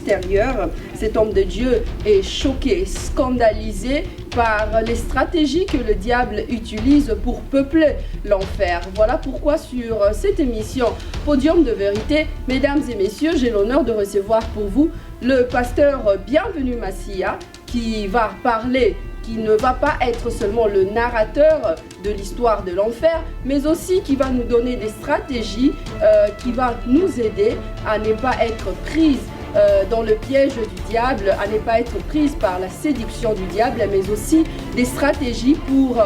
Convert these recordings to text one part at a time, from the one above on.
l'extérieur. Cet homme de Dieu est choqué, scandalisé par les stratégies que le diable utilise pour peupler l'enfer. Voilà pourquoi sur cette émission Podium de vérité, mesdames et messieurs, j'ai l'honneur de recevoir pour vous le pasteur Bienvenu Massia qui va parler, qui ne va pas être seulement le narrateur de l'histoire de l'enfer, mais aussi qui va nous donner des stratégies qui va nous aider à ne pas être prise dans le piège du diable, à ne pas être prise par la séduction du diable, mais aussi des stratégies pour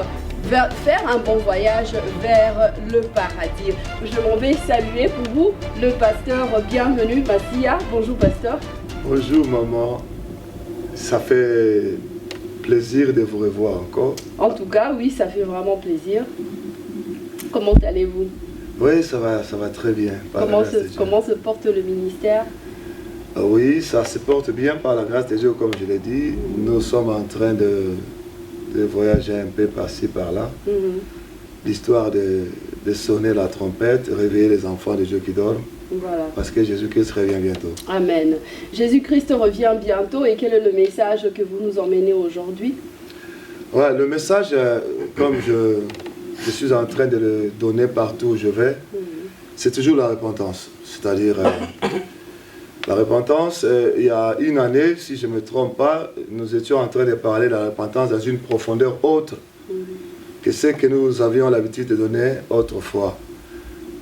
faire un bon voyage vers le paradis. Je m'en vais saluer pour vous le pasteur Bienvenu Massia. Bonjour pasteur. Bonjour maman, ça fait plaisir de vous revoir encore. En tout cas, oui, ça fait vraiment plaisir. Comment allez-vous? Oui, ça va très bien. Comment se porte le ministère? Oui, ça se porte bien par la grâce de Dieu, comme je l'ai dit. Nous sommes en train de voyager un peu par-ci, par-là. L'histoire de sonner la trompette, réveiller les enfants de Dieu qui dorment. Voilà. Parce que Jésus-Christ revient bientôt. Amen. Jésus-Christ revient bientôt. Et quel est le message que vous nous emmenez aujourd'hui? Ouais, le message, comme je suis en train de le donner partout où je vais, c'est toujours la repentance. C'est-à-dire, la repentance, il y a une année, si je ne me trompe pas, nous étions en train de parler de la repentance dans une profondeur autre que ce que nous avions l'habitude de donner autrefois.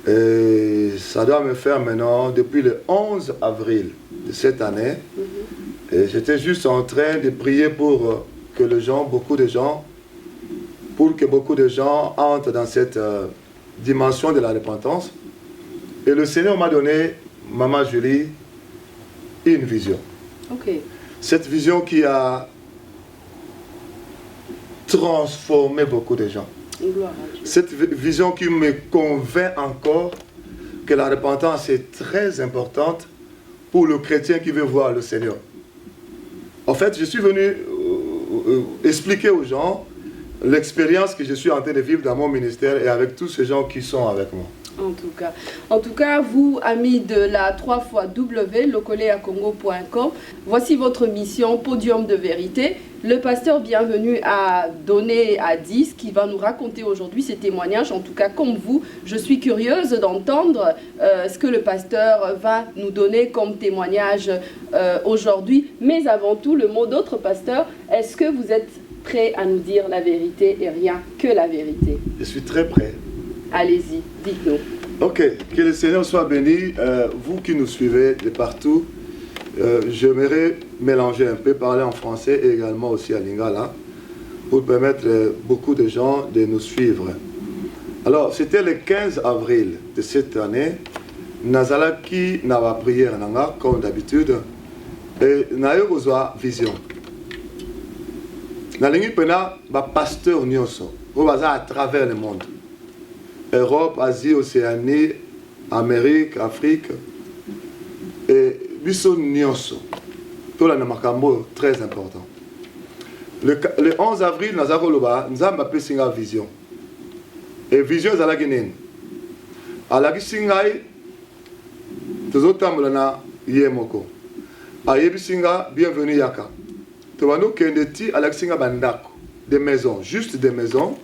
Et ça doit me faire maintenant, depuis le 11 avril de cette année, et j'étais juste en train de prier pour que beaucoup de gens entrent dans cette dimension de la repentance. Et le Seigneur m'a donné, Maman Julie, une vision. Cette vision qui a transformé beaucoup de gens. Cette vision qui me convainc encore que la repentance est très importante pour le chrétien qui veut voir le Seigneur. En fait, je suis venu expliquer aux gens l'expérience que je suis en train de vivre dans mon ministère et avec tous ces gens qui sont avec moi. En tout cas, vous, amis de la 3xW, locoleacongo.com, voici votre mission Podium de vérité. Le pasteur Bienvenu a dit ce qu'il va nous raconter aujourd'hui, ses témoignages. En tout cas, comme vous, je suis curieuse d'entendre ce que le pasteur va nous donner comme témoignage aujourd'hui. Mais avant tout, le mot d'autre, pasteur, est-ce que vous êtes prêt à nous dire la vérité et rien que la vérité? Je suis très prêt. Allez-y, dites-nous. Ok, que le Seigneur soit béni. Vous qui nous suivez de partout, j'aimerais mélanger un peu, parler en français et également aussi à lingala, pour permettre beaucoup de gens de nous suivre. Alors, c'était le 15 avril de cette année, Nazalaki n'a prière nanga, comme d'habitude, et n'a eu vision. Nalingi pena ba pasteur nyonso, au à travers le monde. Europe, Asie, Océanie, Amérique, Afrique, et biso nyonso. Tout là, makambo très important. Le 11 avril, nous avons une vision. Et vision, c'est la Guinée. À la Guinée, nous avons Yemoko. À Yebisinga, bienvenue Yaka. Nous avons Kendeti à la Guinée Bandako. Des maisons, juste des maisons.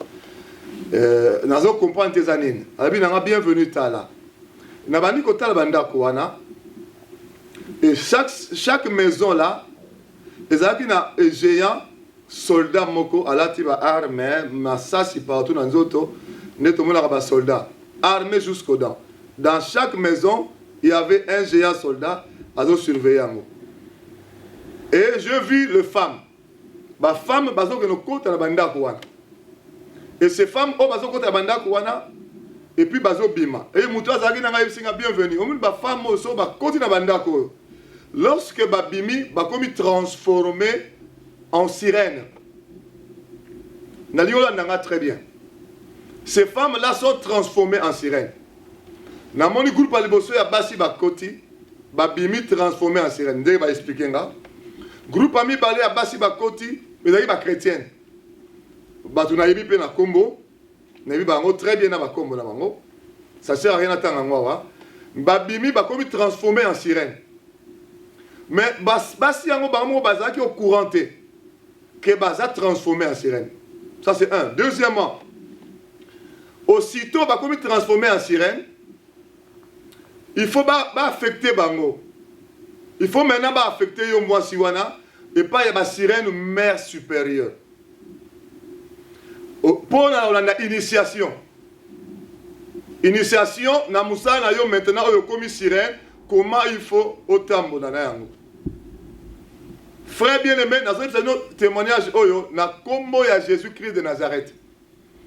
Nous avons compris tes années. Nous avons bienvenue Tala. Nous avons Kotala Bandako. Et chaque maison là, il y a un géant soldat moko alati ba armé masasi partout dans zoto netomona ba soldat armé jusqu'aux dents. Dans chaque maison, il y avait un géant soldat à surveiller. Et je vis les femmes. Ba femme bazo que no kota na banda kwana. Et ces femmes au bazo kota banda kwana et puis bazo bima. Et muto azaki na ngai singa bienvenue. Omu ba femme so ba koti na banda ko. Lorsque babimi ba komi transformé en sirène. Naliola nanga très bien. Ces femmes-là sont transformées en sirène. Namoni groupe aliboso ya basi bakoti, babimi transformé en sirène. Ndenge ba expliquer nga. Groupe ami balé ya basi bakoti, mais ba chrétienne. Batu na yebi pe na kombo, na yebi bango très bien na ba kombo na bango. Ça sert à rien à tanga ngwa. Babimi ba komi transformé en sirène. Mais basi yango bango bazaki au couranté que baza transformé en sirène. Ça c'est un. Deuxièmement, aussitôt ba comme transformé en sirène, il faut ba affecter bango. Il faut maintenant ba affecter yo moi siwana et pas y a ba sirène mère supérieure. Pour la initiation. Initiation na musa na yo maintenant yo comme sirène, comment il faut autant na yango. Frère bien-aimé, dans un témoignage, na combo ya Jésus-Christ de Nazareth.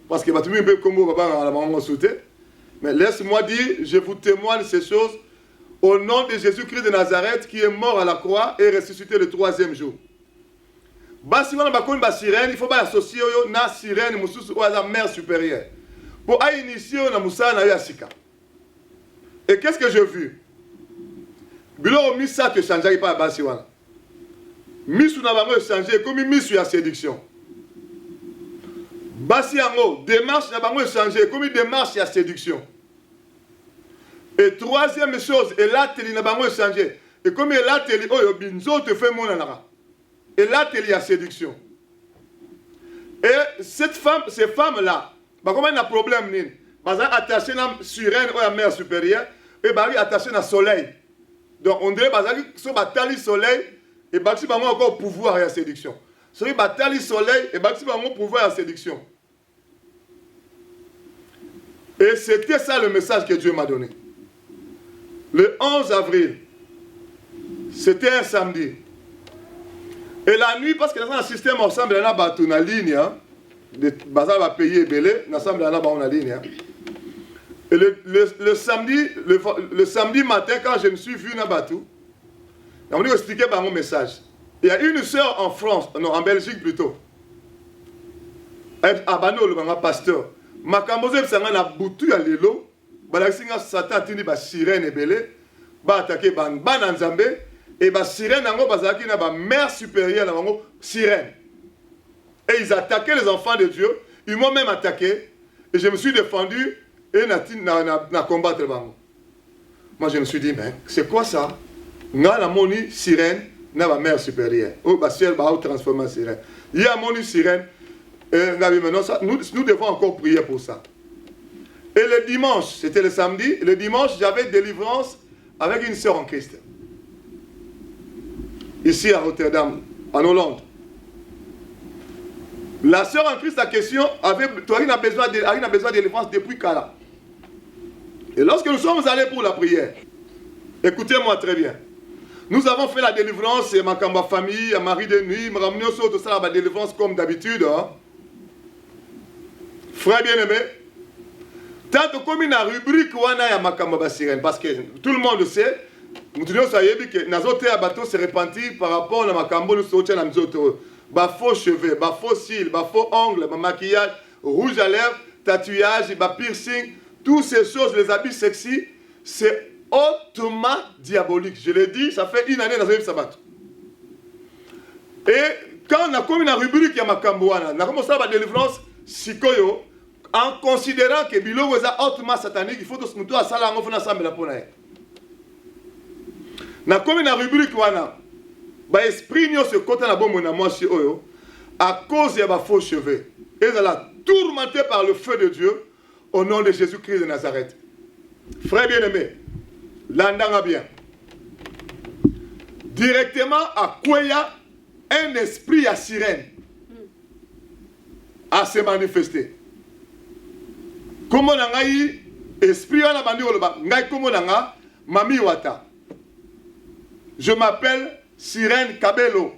Parce que batumi be combo baba la maman sauté. Mais laisse-moi dire, je vous témoigne ces choses au nom de Jésus-Christ de Nazareth qui est mort à la croix et ressuscité le 3e jour. Basi wana bakoni ba sirène, il faut pas associer yo na sirène mususu ou la mère supérieure. Pour initier na musa na yasika. Et qu'est-ce que j'ai vu? Bilo misa que changer pas basi wana. Misu na bango changer comme misu ya séduction. Basi yango démarche na bango changer comme démarche ya séduction. Et troisième chose, et là teli na bango changer. Et comme là teli oyo binzo te fait monanara. Et là teli ya séduction. Et cette femme, ces femmes là, bah comment il y a un problème nin? Baza attaché na sirène ou la mère supérieure et bari attaché na soleil. Donc on dirait bazali so batali soleil et bati bango encore pouvoir et la séduction. Celui batali soleil et bati bango pouvoir et la séduction. Et c'était ça le message que Dieu m'a donné. Le 11 avril, c'était un samedi. Et la nuit, parce que dans un système ensemble, il y a une ligne, le bazar va payer belé, ensemble, il y a une ligne. Et le samedi matin, quand je me suis vu dans Batou, on m'a expliqué par mon message. Il y a une sœur en France, non, en Belgique plutôt. À Bano, le pasteur. Ma camboze, ça m'a boutu à l'élo. Balaxinga Satan tini ba sirène et belé. Ba attaqué ban Nzambe. Et ba sirène, nango bazaki na ba mère supérieure, nango sirène. Et ils attaquaient les enfants de Dieu. Ils m'ont même attaqué. Et je me suis défendu. Et na combattre bango. Moi je me suis dit, mais c'est quoi ça? Nga la moni sirène, na ba mère supérieure. Oh, ba ciel ba transformer en sirène. Il y a moni sirène. Et nous devons encore prier pour ça. Et le dimanche, c'était le samedi, le dimanche, j'avais délivrance avec une sœur en Christ. Ici à Rotterdam, en Hollande. La sœur en Christ, la question, Torine a besoin de délivrance depuis Kala. Et lorsque nous sommes allés pour la prière, écoutez-moi très bien. Nous avons fait la délivrance, et ma famille, Marie de nuit, me ramener au tout ça, la délivrance comme d'habitude. Hein. Frère bien-aimé, tant comme une rubrique wana ya makamba sirène, parce que tout le monde sait, nous disons ça que nazote à bateau se repentir par rapport à makambo nous sortir na mzoto, ba faux cheveux, ba faux cils, ba faux ongles, ba maquillage, rouge à lèvres, tatouage, ba piercing, toutes ces choses, les habits sexy, c'est hautement diabolique. Je l'ai dit, ça fait une année dans un sabbat. Et quand on a comme une rubrique ya makambo wana, na commencé la délivrance sikoyo. En considérant que Bilo est hautement satanique, il faut que nous à ça on ensemble la pona. Na comme na rubrique wana, ba esprit nyo ce côté na bon mona moi si oyo à cause de ba faux cheveux. Et ils sont tourmentés par le feu de Dieu au nom de Jésus-Christ de Nazareth. Frère bien-aimé, l'andanga bien. Directement à Kouya, un esprit à sirène a se manifesté. Comment nangai esprit wana bandi oloba ngai comment nanga mami wata. Je m'appelle Sirène Kabelo.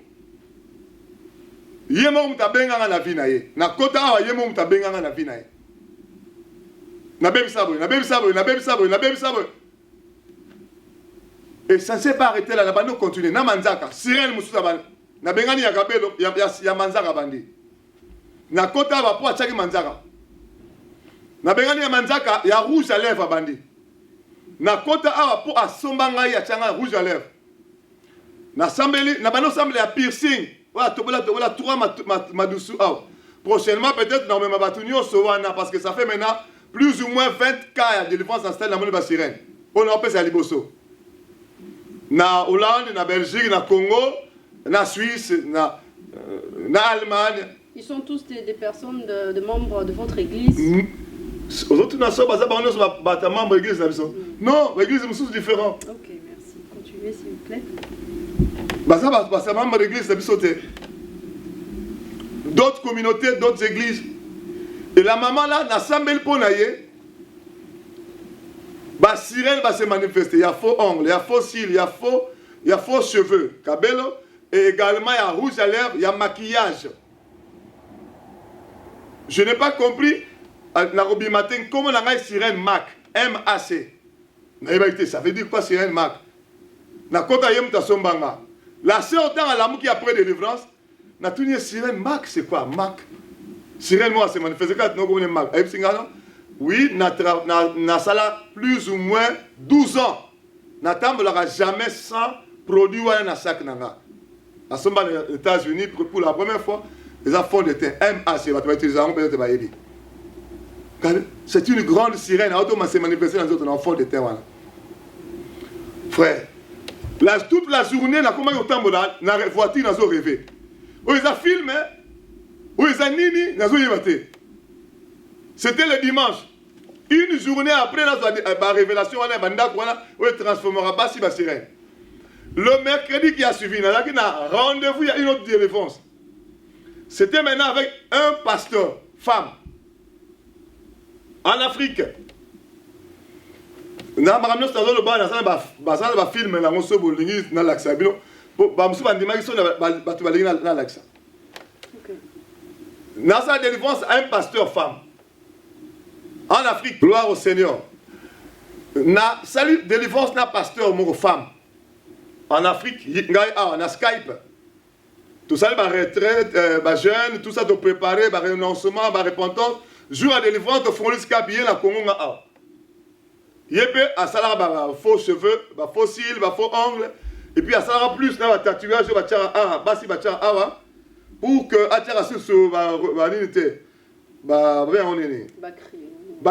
Yemo mtabenga na vina ye. Na kota awa yemo mtabenga na vina ye. Na bem sabo. Et ça ne s'est pas arrêté là, na bandi continuer na manzaka. Sirène mususa bandi. Na bengani ya Kabelo ya manzaka bandi. Na kota awa po achaki manzaka. Na bengani ya manzaka ya rouge à lèvres bandi. Na kota awa po asomba ngai ya changa rouge à lèvres. Na sambeli na bano semble ya piercing. Voilà tobola trois madusu awa. Prochainement peut-être non mais ma batunio sowana parce que ça fait maintenant plus ou moins 20 cas de défense installée dans mon sirène. On en pèse à liboso. na Hollande, na Belgique, na Congo, na Suisse, na Allemagne. Ils sont tous des personnes, de membres de votre église. Aux autres nations, ils sont membres de l'église. Non, l'église est différente. Ok, merci. Continuez s'il vous plaît. Ils sont membres de l'église. D'autres communautés, d'autres églises. Et la maman là, n'a pas pour naïe. La sirène va se manifester. Il y a faux ongles, il y a faux cils, il y a faux cheveux. Cabello. Et également, il y a rouge à lèvres, il y a maquillage. Je n'ai pas compris, la robe matin, comment on a une sirène MAC, M-A-C. Ça veut dire quoi sirène MAC? La sœur dans l'amour qui a pris délivrance, n'a tout une sirène MAC, c'est quoi MAC? Sirène moi, c'est manifesté quand nous connaissons MAC. Oui, na sala plus ou moins 12 ans. Na tambola jamais sans produit ou un sac nanga. À ce moment aux États-Unis, pour la première fois, les enfants de teint MAC, c'est une grande sirène. Autrement, c'est manifesté dans les autres enfants de teint. Frère, toute la journée, on a comment on tombe dans la voiture, on a rêvé. Où ils ont filmé, où ils ont nini, on a rêvé. C'était le dimanche. Une journée après la révélation, on a transformera pas si la sirène. Le mercredi qui a suivi, on a rendez-vous, il y a une autre délivrance. C'était maintenant avec un pasteur, femme, en Afrique. On a ramené ce le bas, on a filmé la monceau pour l'ingénieur dans l'accès. Pour bamsou bandima qui sont dans l'accès. Dans sa délivrance, un pasteur femme. En Afrique, gloire au Seigneur. Na salut délivrance na pasteur mon femme. En Afrique, on a Skype. Tout ça, la retraite, jeune, tout ça de préparer, le renoncement, la repentance. Jour à délivrance, de font le Skype, il y a la Congo. Il y a faux cheveux, faux cils, faux ongles. Et puis, il y a plus de tatouage, pour que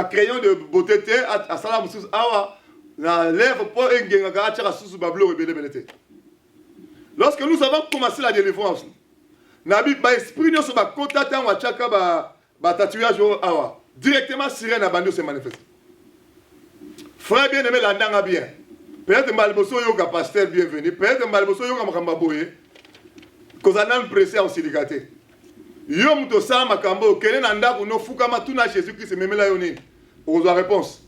crayon de beauté, à salam sous awa, la lèvre pour un gengaga, sous bablo et belé. Lorsque nous avons commencé la délivrance, Nabi, esprit nous sommes contactés en Wachaka, tatouage awa. Directement, sirène abandon se manifeste. Frère bien aimé, l'andanga bien. Peut-être Malboso yoga pasteur bienvenu. Peut-être Malboso yoga makambaboye. Kozanan pressé en silicaté. Yom to sa makambo kenen anda ko no fukama tuna Jésus-Christ même la yoni. On doit réponse.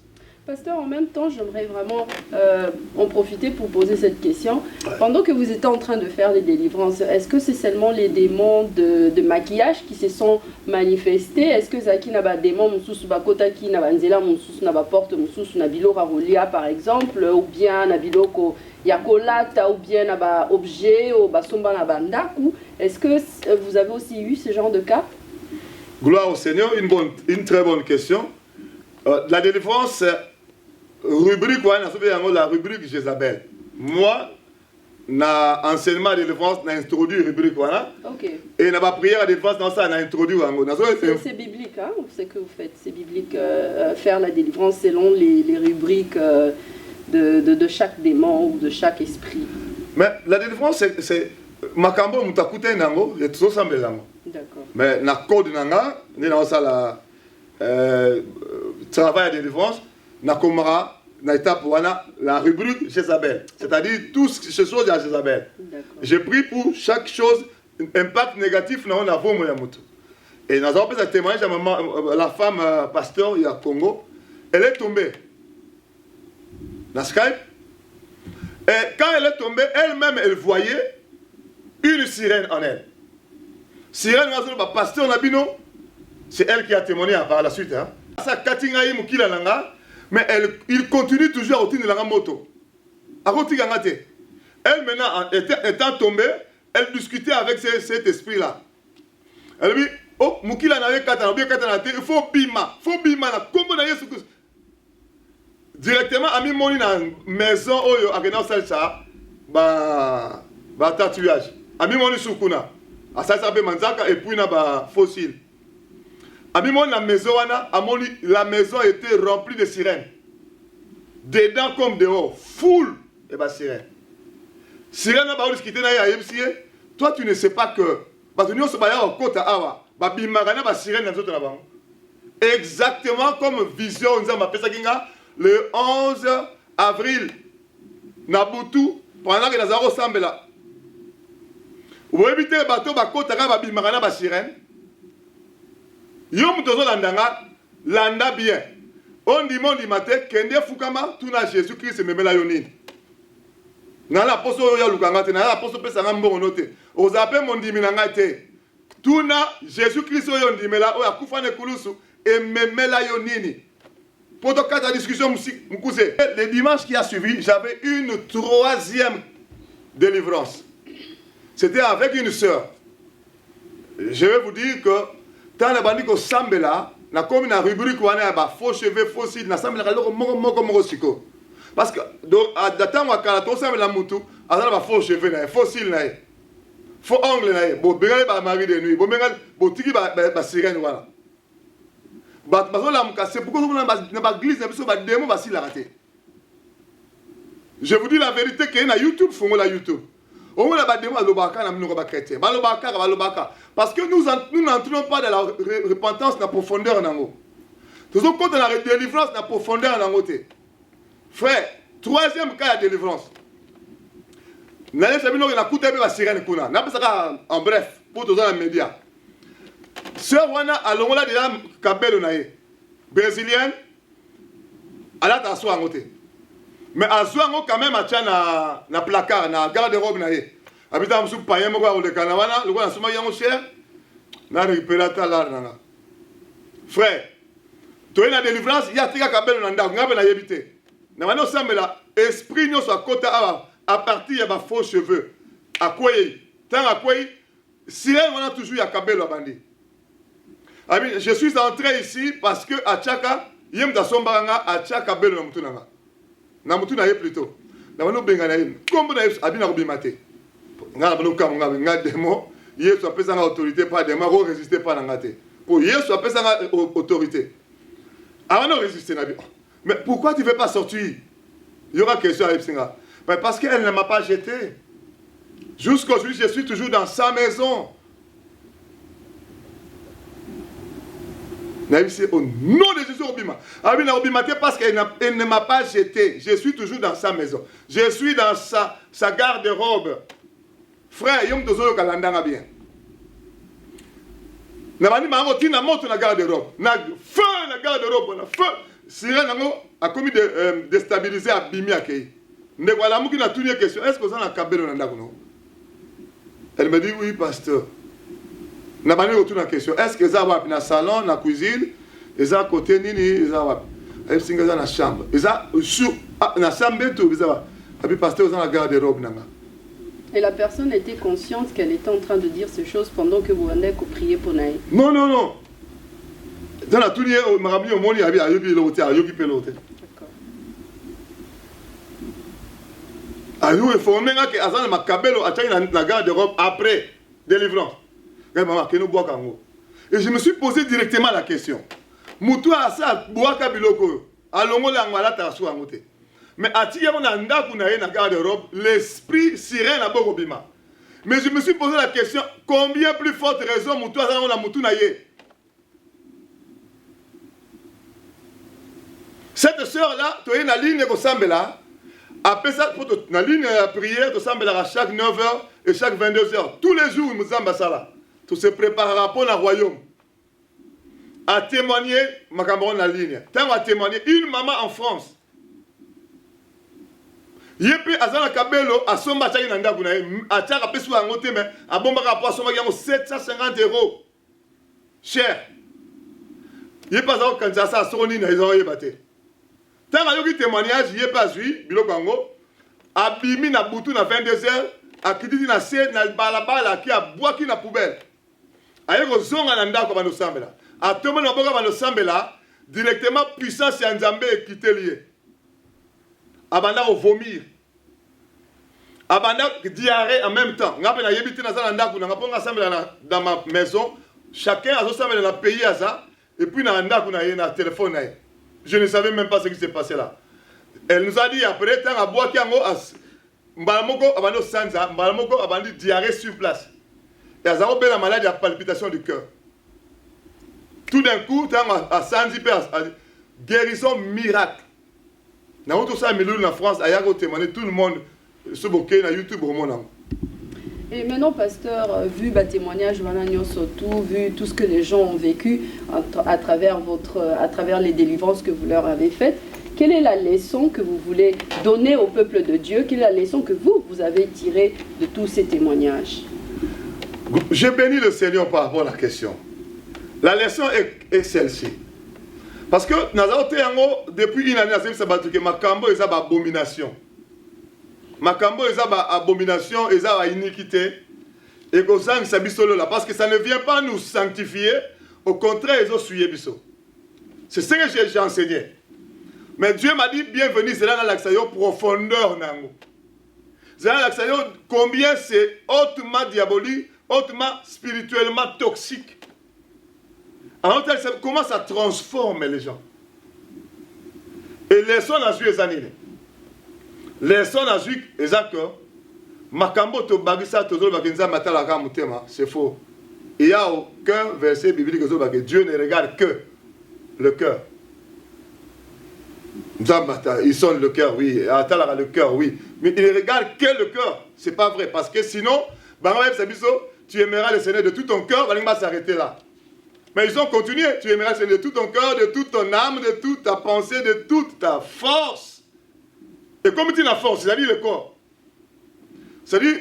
Pasteur, en même temps, j'aimerais vraiment en profiter pour poser cette question. Ouais. Pendant que vous étiez en train de faire les délivrances, est-ce que c'est seulement les démons de maquillage qui se sont manifestés? Est-ce que Zaki n'a pas démon moussous bakota qui n'a pas nzela moussous n'a pas porte moussous n'a bilo rarolia par exemple, ou bien n'a bilo ko yakolata, ou bien n'a pas objet ou basomba n'a pas ndaku? Est-ce que vous avez aussi eu ce genre de cas? Gloire au Seigneur, une très bonne question. La délivrance, rubrique, la rubrique Jézabel. Moi, na enseignement de délivrance, na introduit rubrique, okay. Et na prière de délivrance, ça na introduit. C'est biblique, hein, ce que vous faites, c'est biblique, faire la délivrance selon les rubriques de chaque démon ou de chaque esprit. Mais la délivrance, c'est makambo mutakute nango, et tout ça nango. D'accord. Mais na code nanga, ni na ça la travail de délivrance, na komara, na étape la rubrique Jézabel. C'est-à-dire tout ce chose à Jézabel. J'ai pris pour chaque chose un impact négatif dans la vie de et nous avons fait un témoignage à la femme pasteur il y a Congo. Elle est tombée dans Skype. Et quand elle est tombée, elle-même, elle voyait une sirène en elle. Sirène, pasteur Nabino, c'est elle qui a témoigné par la suite. Hein. Mais il continue toujours à retirer la moto. Elle maintenant, étant tombée, elle discutait avec cet esprit-là. Elle dit, oh, Moukila n'avait qu'à il faut bima, comment n'a directement, à mi moni na maison, oyo, à Renan Salsa, ba tatouage. À mi moni sukuna. À ça, ça fait manzaka et puis na ba fossile. À mi moni la maison, la maison était remplie de sirènes. Dedans comme dehors, full et bah sirènes. Sirène na baolis kité na ya yebisié. Toi tu ne sais pas que bato nyonso ba ya okota awa ba bimaka na ba sirène na nzoto na bango. Exactement comme vision nzamba pesa kinga le 11 avril na butu pendant que nazaro sambela. Vous évitez le bateau bakota ka ba bimaka na ba sirène. Yo mutozo landanga landa bien. On dit mate kende fukama tuna Jésus Christ memela yonini. Na la poso ya lukanga te na la poso pesa ngambongo note. Ozape mondimi na ngate. Tuna Jésus Christ yo ndimela o akufa ne kulusu et memela yonini. Pour donc la discussion mukuse. Le dimanche qui a suivi, j'avais une troisième délivrance. C'était avec une sœur. Je vais vous dire que tant la bandi ko sambela na comme na rubrique wana ba faux cheveux faux cils na sambela kaloko moko siko parce que à datant wa kala to sambela mutu azala ba faux cheveux na faux cils na faux ongles na bo benga ba mari de nuit bo benga bo tiki ba sirène wala ba bazola mukase pourquoi na ba glisse na biso ba demo ba sila raté. Je vous dis la vérité que na YouTube fongo la YouTube. Parce que nous n'entrons pas dans la repentance, dans la profondeur. Nous sommes dans la délivrance, dans la profondeur. Frère, troisième cas de délivrance. En bref, pour tous les médias. Sœur Wana, allons là déjà, Kabelo Naye, brésilienne, elle a ta soie en côté. Mais à soi, quand même, à na placard, na garde-robe, na ye. Habita msou paye mo kwa le kanawana, le kwa suma yango cher. Na récupérateur là nanga. Frère, toi na délivrance, ya tika kabelo na ndako, ngabe na yebite. Na wana osambela esprit nyo so kota à partir ya ba faux cheveux. Akoyi, tant akoyi, si elle on a toujours ya kabelo bandi. Abi, je suis entré ici parce que à Tchaka, yem da sombanga à Tchaka kabelo na mutunanga. Na mutu na ye plutôt na bano benga na ye kombo na ye abina ko bimate ngala bano kamonga nga demo yesu apesa nga autorité pas demo ko résister pas na ngate pour yesu apesa nga autorité avant résister na bi. Mais pourquoi tu veux pas sortir? Il y aura question à Epsinga. Mais parce qu'elle ne m'a pas jeté. Jusqu'aujourd'hui je suis toujours dans sa maison. Au nom de Jésus, parce qu'elle ne m'a pas jeté. Je suis toujours dans sa maison. Je suis dans sa garde-robe. Frère, yom tozo kalandanga bien. Nabani mango tina moto na garde-robe. Na feu na garde-robe na feu. Sirène nango a commis de déstabiliser abimi akei. Ndeko ala muki na tunie question. Est-ce que ça na kabelo na ndako no? Elle me dit oui pasteur. Na bani retourne la question. Est-ce que ça va dans le salon, dans la cuisine, et ça à côté nini, ça va. Elle singa dans la chambre. Et ça sur la chambre tout, ça va. Et puis pasteur dans la garde-robe nanga. Et la personne était consciente qu'elle était en train de dire ces choses pendant que vous venez prier pour Naï. Non. Dans la tournée, marami au monde, il y a l'hôtel, il y a occupé l'hôtel. D'accord. Ah nous informé que Azan Makabelo a tenu la garde-robe après délivrance. Et je me suis posé directement la question. Moutou asa boaka biloko alongo la ngala ta so angote. Mais ati ya na ndaku na ye na garde-robe, l'esprit sirène na boko bima. Mais je me suis posé la question, combien plus forte raison moutou asa na moutou na ye. Cette sœur là, tu es na ligne ko sambela, après ça pour na ligne prière to sambela à chaque 9h et chaque 22h tous les jours nous samba sala. Tout se préparera pour le royaume. À témoigner, ma camarade la ligne. Tant à témoigner, une maman en France. Yépi azana kabelo a somba chaki nanda kuna a chaka pesu angote mais a bomba rapport somba yango 750 €. Cher. Yépi azana kanjasa soni na izo yebate. Tant a yoki témoignage yépi azui biloko ango abimi na butu na 22h a kititi na se na balabala ki a boaki na poubelle. Aye ko zonga na ndako bano sambela. A tomo na boka bano sambela directement puissance ya Nzambe ekité lié. Abanda au vomir. Abanda diarrhée en même temps. Ngapé na yebité na za ndako na ngaponga sambela dans ma maison. Chacun a zo sambela na pays à ça et puis na ndako na ye na téléphone na ye. Je ne savais même pas ce qui s'est passé là. Elle nous a dit après tant à boaki ango Mbalamoko abandi sanza, mbalamoko abandi diarrhée sur place. Et à Zaro, la maladie à palpitation du cœur. Tout d'un coup, à Sanzi, guérison miracle. Dans tout ça, en France, il y a témoigné tout le monde, ce bouquet, sur YouTube, Et maintenant, pasteur, vu le témoignage, vu tout ce que les gens ont vécu à travers les délivrances que vous leur avez faites, quelle est la leçon que vous voulez donner au peuple de Dieu? Quelle est la leçon que vous avez tirée de tous ces témoignages? Je bénis le Seigneur par rapport à la question. La leçon est celle-ci. Parce que depuis une année, que Makambo est une abomination. Makambo est une abomination, est une iniquité. Et que ça, parce que ça ne vient pas nous sanctifier. Au contraire, ils ont suivi biso. C'est ce que j'ai enseigné. Mais Dieu m'a dit, bienvenue, c'est là dans l'accent profondeur. C'est là dans l'accent combien c'est hautement diabolique, hautement spirituellement toxique. Alors, comment ça transforme les gens. Et les sons à jouer les années. Les sons à jouer les accords. Makambo to bagisa to zolo bakenza matala ka mutema, c'est faux. Il n'y a aucun verset biblique que Dieu ne regarde que le cœur. Ils sont le cœur, oui. Le cœur, oui. Mais il ne regarde que le cœur. Ce n'est pas vrai. Parce que sinon, tu aimeras le Seigneur de tout ton cœur, il va s'arrêter là. Mais ils ont continué. Tu aimeras le Seigneur de tout ton cœur, de toute ton âme, de toute ta pensée, de toute ta force. Et comme tu as la force, c'est-à-dire le corps. C'est-à-dire,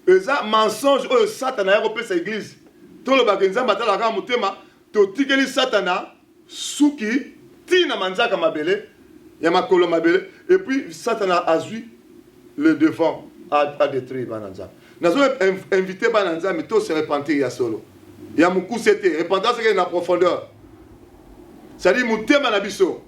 les mensonges, Satan a repris sa église. Tout le bagenza matala ka mutema, to tikeli Satana, suki, tina manzaka mabele, yamakolo mabele, et puis Satan a eu le devant à détruire Bananza. Nous avons invité Bananza, mais tout se repentir ya solo. Il y a beaucoup c'était repentance c'est dans la profondeur. C'est-à-dire mutema na biso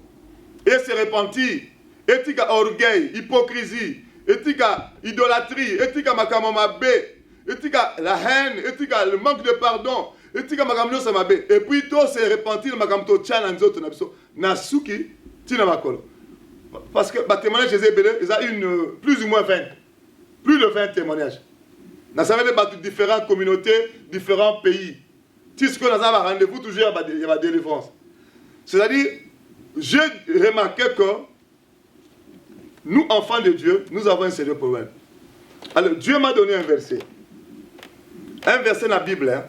et se repentir, etika orgueil, hypocrisie, etika idolâtrie, etika makamamabe, etika la haine, etika le manque de pardon, etika makamno samabe. Et puis tout se repentir makamto challenge autres na biso na suki tina makolo. Parce que les témoignages Jésus ils ont plus ou moins 20. Plus de 20 témoignages. Nous avons des différentes communautés, différents pays. Si nous avons un rendez-vous, toujours il y a des délivrances. C'est-à-dire, j'ai remarqué que nous, enfants de Dieu, nous avons un sérieux problème. Alors, Dieu m'a donné un verset. Un verset dans la Bible, hein,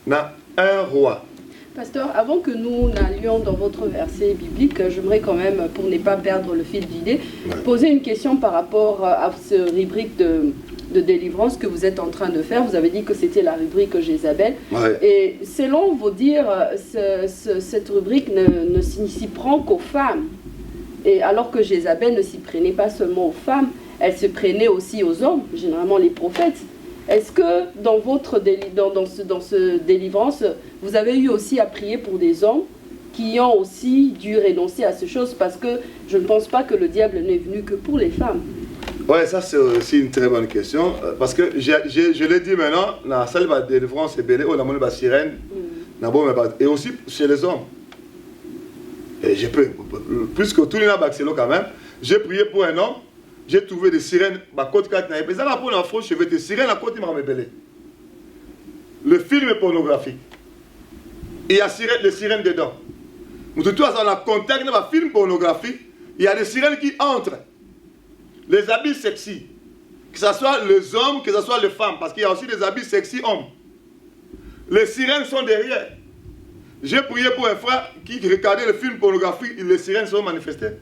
dans un roi. Pasteur, avant que nous n'allions dans votre verset biblique, j'aimerais quand même, pour ne pas perdre le fil d'idée, poser une question par rapport à ce rubrique de délivrance que vous êtes en train de faire. Vous avez dit que c'était la rubrique Jézabel. Ouais. Et selon vos dires, cette rubrique ne s'y prend qu'aux femmes. Et alors que Jézabel ne s'y prenait pas seulement aux femmes, elle se prenait aussi aux hommes, généralement les prophètes. Est-ce que dans votre dans ce délivrance, vous avez eu aussi à prier pour des hommes qui ont aussi dû renoncer à ces choses? Parce que je ne pense pas que le diable n'est venu que pour les femmes. Oui, ça c'est aussi une très bonne question. Parce que je l'ai dit maintenant, dans la salle de délivrance, on a monté la sirène, et aussi chez les hommes. Et je peux, plus que tout le monde quand même, j'ai prié pour un homme. J'ai trouvé des sirènes à côte 4 naïbes. Mais ça pour la France, je vais des sirènes à côté de le film est pornographique. Il y a des sirènes dedans. Mais tout ça, dans le contact de un film pornographique, il y a des sirènes qui entrent. Les habits sexy. Que ce soit les hommes, que ce soit les femmes. Parce qu'il y a aussi des habits sexy hommes. Les sirènes sont derrière. J'ai prié pour un frère qui regardait le film pornographique et les sirènes sont manifestées.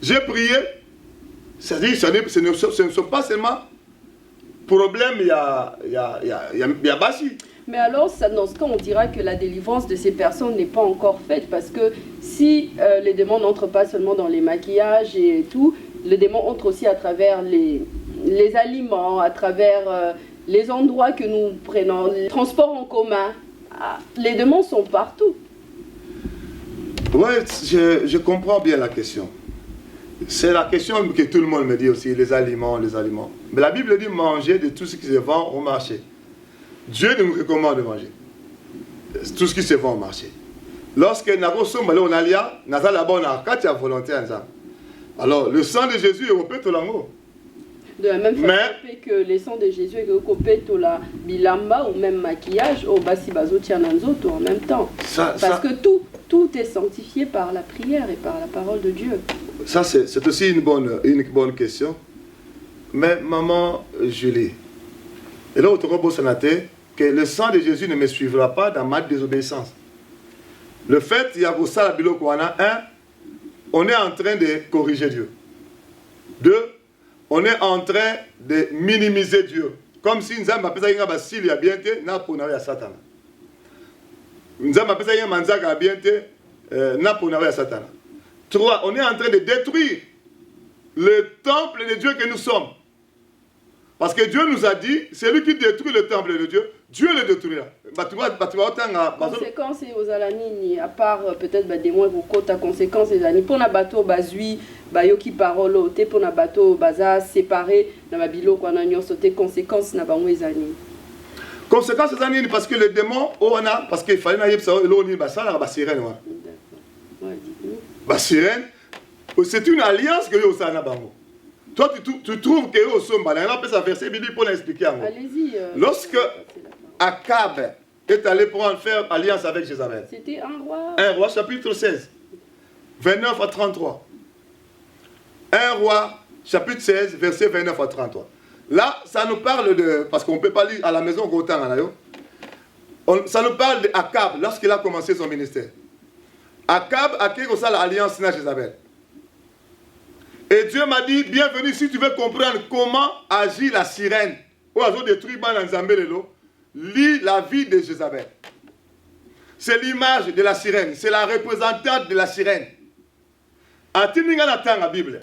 J'ai prié, c'est-à-dire ce ne sont pas seulement problèmes, il y a bâchi. Mais alors, dans ce cas, on dira que la délivrance de ces personnes n'est pas encore faite, parce que si les démons n'entrent pas seulement dans les maquillages et tout, le démon entre aussi à travers les aliments, à travers les endroits que nous prenons, les transports en commun. Les démons sont partout. Oui, je comprends bien la question. C'est la question que tout le monde me dit aussi, les aliments, les aliments. Mais la Bible dit manger de tout ce qui se vend au marché. Dieu nous recommande de manger tout ce qui se vend au marché. Lorsque nous sommes allés au Nalia, nous avons là-bas, on a 4 volontaires ensemble. Alors, le sang de Jésus est au péto lango. De la même façon que le sang de Jésus est au péto la bilamba ou même maquillage au basi bazo tiananzoto en même temps. Parce que tout est sanctifié par la prière et par la parole de Dieu. Ça, c'est aussi une bonne question. Mais maman Julie, et là, au Sénaté, que le sang de Jésus ne me suivra pas dans ma désobéissance. Le fait, il y a pour ça la Bilokwana, on est en train de corriger Dieu. 2, on est en train de minimiser Dieu. Comme si nous avons appelé ça s'il y a bien été, n'a pas à Satan. Nous avons appelé ça manzaka a bien été, n'a pas à Satan. 3, on est en train de détruire le temple de Dieu que nous sommes. Parce que Dieu nous a dit, c'est lui qui détruit le temple de Dieu, Dieu le détruira. Conséquence aux alanini, à part peut-être des mois beaucoup ta conséquence les alanini pour na bateau bazui bayoki parolo te pour na bateau baza séparé na babilo kwa na nyonso te conséquence na bango ezani. Conséquence les alanini parce que les démons on a parce qu'il fallait na yebsa eloni basala ba sirène wa. Ba sirène c'est une alliance que yo ça na bango. Toi, tu trouves que au sommet, il y a un verset biblique pour l'expliquer. Allez-y. Lorsque Akab est allé pour faire alliance avec Jézabel. C'était un roi. 1 roi chapitre 16, 29 à 33. 1 roi chapitre 16, verset 29 à 33. Là, ça nous parle de... Parce qu'on ne peut pas lire à la maison autant. Ça nous parle d'Akab lorsqu'il a commencé son ministère. Akab a créé l'alliance avec Jézabel. Et Dieu m'a dit, bienvenue si tu veux comprendre comment agit la sirène. Lis la vie de Jézabel. C'est l'image de la sirène. C'est la représentante de la sirène. Atininga na tanga Bible.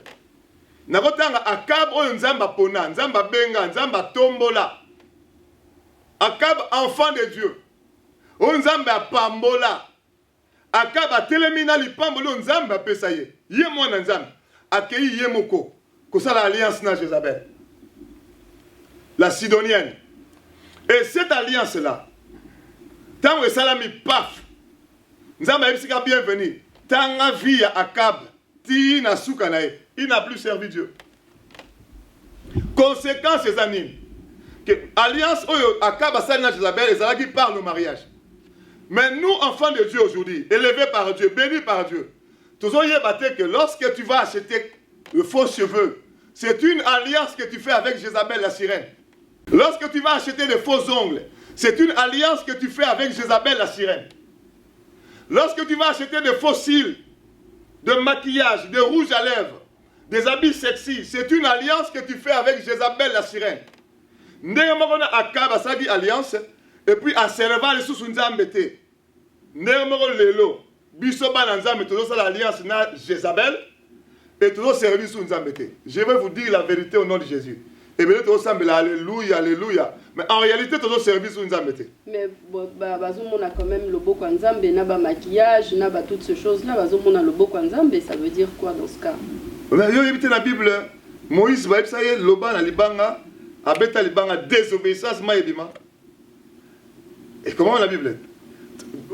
Nakotanga Akab oyo nzamba pona, nzamba benga, nzamba tombola. Akab enfant de Dieu. Oyo nzamba pambola. Akab atelemina lipambolo nzamba pesa ye. Ye mwana nzamba. Accueilli Yemoko, que ça l'alliance na Jézabel, la Sidonienne. Et cette alliance-là, tant que ça l'a mis paf, nous avons bienvenue. Tant que vie à Akab, il n'a plus servi Dieu. Conséquence, ces amis, que l'alliance Akab a na Jézabel, et ça qui parle au mariage. Mais nous, enfants de Dieu aujourd'hui, élevés par Dieu, bénis par Dieu, que lorsque tu vas acheter le faux cheveux, c'est une alliance que tu fais avec Jézabel la sirène. Lorsque tu vas acheter des faux ongles, c'est une alliance que tu fais avec Jézabel la sirène. Lorsque tu vas acheter des faux cils, de maquillage, de rouge à lèvres, des habits sexy, c'est une alliance que tu fais avec Jézabel la sirène. Néanmoins, Akab a dit alliance, et puis à servant les sous-nzambete. Néanmoins, lelo. Bisoba Nanzam et l'alliance na Jézabel et tout service sous Nzambete. Je vais vous dire la vérité au nom de Jésus. Et bien tout semble alléluia, alléluia. Mais en réalité tout service sous Nzambete. Mais bazou on a quand même le beau Nzambe, na ba maquillage, na ba toutes ces choses là, bazou on a le beau Nzambe, ça veut dire quoi dans ce cas? Mais yo éviter la Bible, Moïse va ça y est loba na libanga, abeta libanga désobéissance maïbima. Et comment la Bible?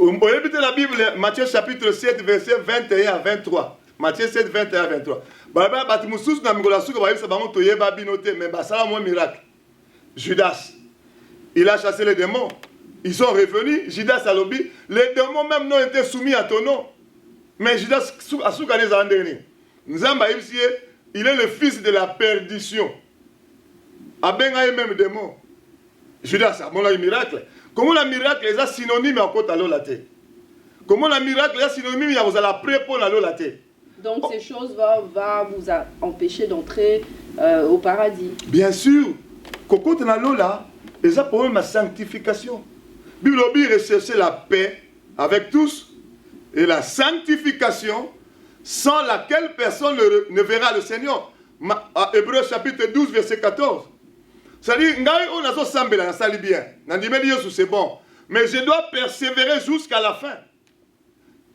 On peut écouter la Bible, Matthieu chapitre 7, verset 21 à 23. Matthieu 7, 21 à 23. Judas, il a chassé les démons. Ils sont revenus. Judas a lobby. Les démons même n'ont été soumis à ton nom. Mais Judas a soukané Zandéni. Il est le fils de la perdition. Abenga même démon. Judas a un miracle. Comment le miracle est synonyme à côté de la terre? Comment le miracle est synonyme à vous la prépo la terre? Donc ces choses vont vous empêcher d'entrer au paradis. Bien sûr. Quand on a là, et ça pour ma sanctification. Bible rechercher la paix avec tous et la sanctification sans laquelle personne ne verra le Seigneur. Hébreux chapitre 12 verset 14. C'est-à-dire, on a sambela, ça lit bien. C'est bon. Mais je dois persévérer jusqu'à la fin.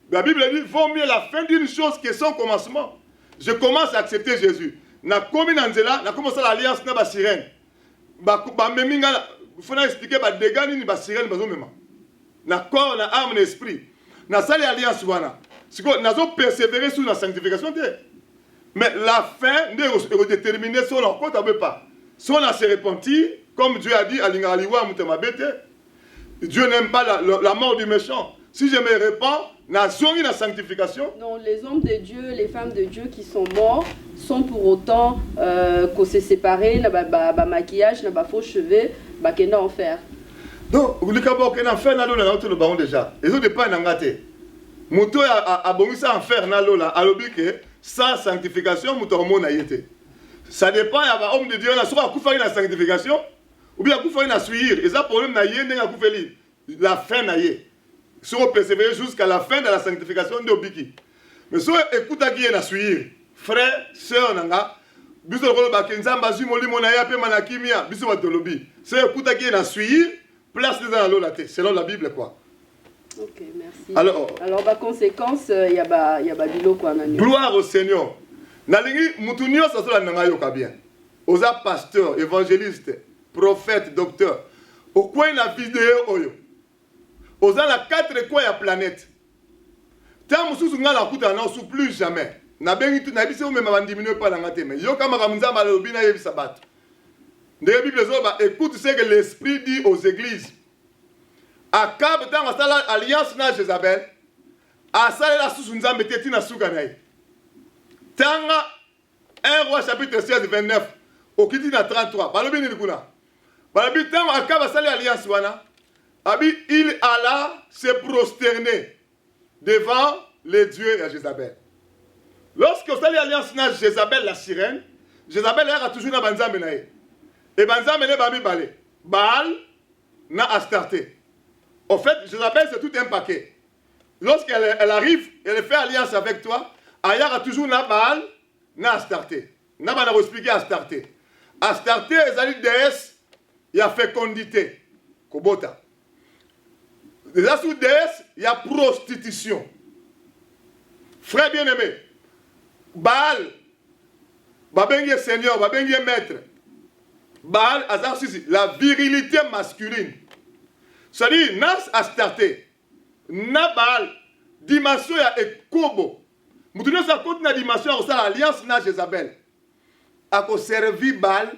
La Bible dit, vaut mieux la fin d'une chose que son commencement. Je commence à accepter Jésus. Na komi nanzela, na commencé l'alliance na ba sirène. Ba meminga, faut expliquer ba dégâts ni ba sirène bazo mema. Na corps, na âme, na esprit. Na sali alliance wana. Siko nazo persévérer sur la sanctification de. Mais la fin est déterminée sur leur côté, pas. Si on a se repenti, comme Dieu a dit à l'Ingaliwa Moutemabete, Dieu n'aime pas la mort du méchant. Si je me répands, na sanctification. Non, les hommes de Dieu, les femmes de Dieu qui sont morts sont pour autant qu'on s'est séparés, n'a pas maquillage, n'a pas faux cheveux, bah qu'il y a en fer. Donc, vous dites qu'il y a en fer, le baron déjà. Ils ont des pas en gâté. Mouto a bon ça en fer, là, à l'objet sans sanctification, mouto hormone a été. Ça dépend, il y a un homme de Dieu, soit à coup faire la sanctification, ou bien à coup faire la suivre. Et ça, problème n'a yé, n'a coup faire la fin n'a yé. Si on persévère jusqu'à la fin de la sanctification de Obiki. Mais si on écoute à qui est la suivre, frère, sœur, nanga, biso le bakenza mbazu moli monaya pe manakimia, biso watolobi. Si on écoute à qui est la suivre, place les dans la tête, selon la Bible quoi. Ok, merci. Alors par conséquence, il y a bilo quoi. Gloire au Seigneur. Nalingi mutunio ça soit nanga yoka bien. Oza pasteur, évangéliste, prophète, docteur. Au coin la vidéo oyo. Oza la 4 coins ya planète. Tant mususu nga la kuta na sous plus jamais. Na bengi tu na biso même va diminuer pas la ngate mais yoka makamza malobi na yebi sabat. De Bible zoba écoute ce que l'esprit dit aux églises. Akab tant asala alliance na Jézabel. Asala la sous nzambe teti na suka na ye. Tanga 1 roi chapitre 16 29 au kiti na 33. Balobi ni kuna. Balobi tant Akab asala alliance wana. Abi, il alla se prosterner devant les dieux de Jézabel. Lorsque vous allez alliance avec Jézabel, la sirène, Jézabel a toujours na banzambe na ye. Et banzambe ne babi balé. Baal na Astarté. En fait, Jézabel c'est tout un paquet. Lorsqu'elle arrive, elle fait alliance avec toi, Aya a toujours na Baal na Astarté. Na bana expliquer Astarté. Astarté est une déesse, il y a fécondité. Kobota. Déjà sous déesse, il y a prostitution. Frère bien-aimé, Baal, Babengi Seigneur, Babengi Maître, Baal, la virilité masculine. C'est-à-dire, Nas Astarté, Na Baal, dimension ya Ekobo. Moutounio sa compte na dimension à l'alliance na Jézabel. A servi Baal,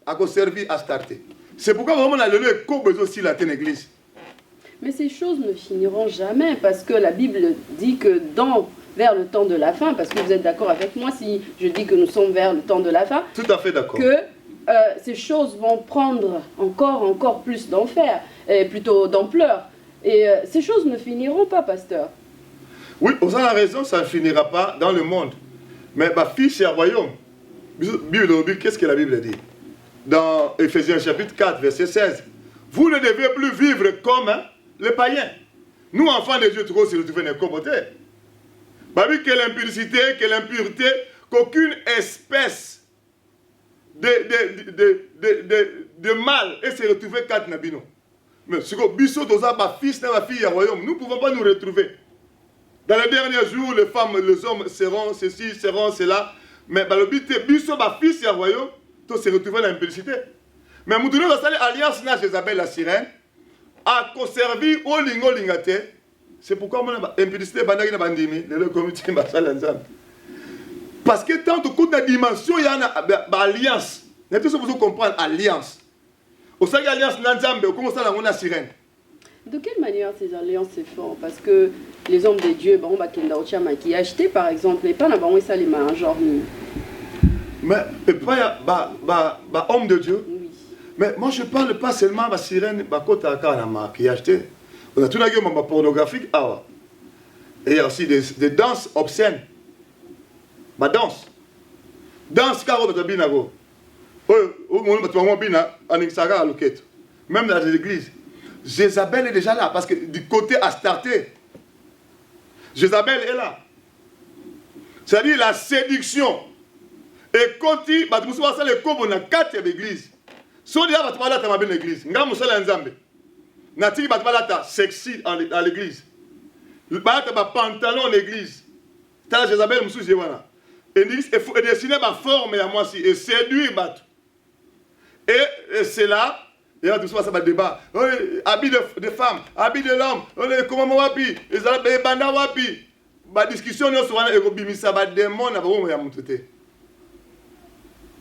a servi Astarté. C'est pourquoi vraiment on a le Ekobo aussi la église. Mais ces choses ne finiront jamais parce que la Bible dit que vers le temps de la fin, parce que vous êtes d'accord avec moi si je dis que nous sommes vers le temps de la fin, tout à fait d'accord, que ces choses vont prendre encore plus d'enfer, plutôt d'ampleur. Et ces choses ne finiront pas, pasteur. Oui, vous avez raison, ça ne finira pas dans le monde. Mais ma fille, c'est un royaume. Bible, qu'est-ce que la Bible dit? Dans Éphésiens chapitre 4, verset 16. Vous ne devez plus vivre comme les païens. Nous, enfants de Dieu, trop, c'est retrouver une communauté. Babi, quelle impurité, quelle impureté, qu'aucune espèce de mal et se retrouver quatre nabino. Mais ce que Bissot, ma fils, ma fille, au royaume, nous ne pouvons pas nous retrouver. Dans les derniers jours, les femmes, les hommes seront ceci, seront cela. Mais le but est Bissot, ma fils, au royaume, tout se retrouver dans l'impudicité. Mais nous devons faire alliance avec Jézabel la sirène, à conserver au lingo lingate. C'est pourquoi mon impudicité bandagi na bandimi, le comité basal ensemble. Parce que tant que toute la dimension il y a une alliance. Nous devons comprendre alliance. Au sein de l'alliance Nanzambe, comment ça la sirène? De quelle manière ces alliances se font? Parce que les hommes de Dieu, bon, qui acheté par exemple, et pas la baron ça les mains genre. Mais pas homme de Dieu. Oui. Mais moi je parle pas seulement de la sirène, qui a acheté. On a tout la gueule pornographique. Et il y a aussi des danses obscènes. Ma danse. Danse caro de binago. Même dans les églises. Jézabel est déjà là parce que du côté Astarté, Jézabel est là. C'est-à-dire la séduction. Et quand il y a les 4 églises. Si on dit que tu l'église, Natiki batbalata sexy à l'église. Balata ba pantalon à l'église. T'as Jézabel moussou jéwana. Et dessiner ma forme à moi si et séduire bat. Et c'est là, et là tout ça va débat. Habit de femme, habit de l'homme, comment wapi, les banda wapi. la discussion est démon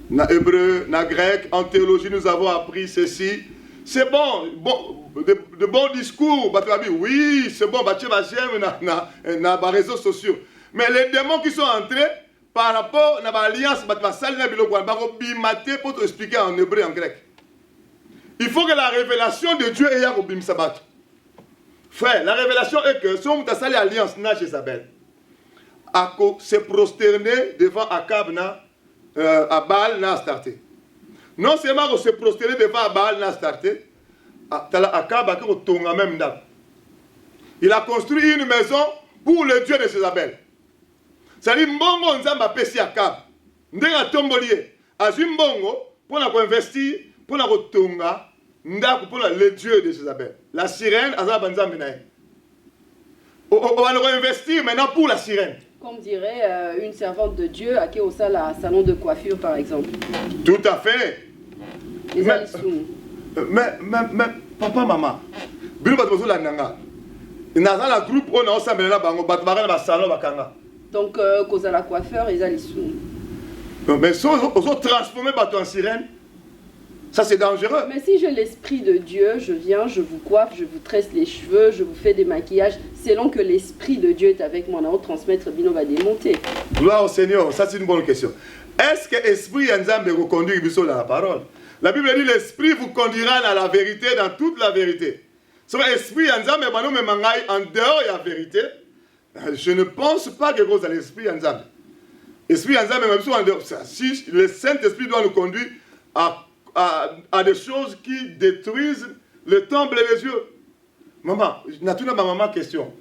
na hébreu, na grec, en théologie, nous avons appris ceci. C'est bon, de bons discours. Oui, c'est bon, na réseaux sociaux. Mais les démons qui sont entrés par rapport à l'alliance, pour expliquer en hébreu et en grec. Il faut que la révélation de Dieu ait au bim sabat. Frère, la révélation est que si on a sali alliance na Jézabel, Ako s'est prosterné devant Akab na Baal na starté. Non seulement on s'est prosterné devant Baal na starté, Akab a tonga même dame. Il a construit une maison pour le Dieu de Jézabel. C'est-à-dire mbongo nzamba pesi Akab. Ndenga tombolier. Azui mbongo pour investir, pour tonga ndako pour le Dieu de Jézabel. La sirène azaba nzambe nae. On va investir maintenant pour la sirène. Comme dirait une servante de Dieu à qui au salon de coiffure par exemple. Tout à fait. Mais papa maman. Bilo bato la nanga. Naza la groupe on a ensemble là bango bato bakana ba salon bakanga. Donc cause à la coiffeur et alisou. Mais si on transformer bato en sirène, ça c'est dangereux. Mais si j'ai l'esprit de Dieu, je viens, je vous coiffe, je vous tresse les cheveux, je vous fais des maquillages, selon que l'esprit de Dieu est avec moi, on va transmettre, Bino va démonter. Gloire au Seigneur, ça c'est une bonne question. Est-ce que l'esprit Nzambe vous conduit dans la parole? La Bible dit l'esprit vous conduira dans la vérité, dans toute la vérité. C'est l'esprit Nzambe en dehors de la vérité. Je ne pense pas que vous avez l'esprit Nzambe. L'esprit Nzambe même en dehors. Si le Saint-Esprit doit nous conduire à des choses qui détruisent le temple et les yeux. Maman, natuna ma maman question.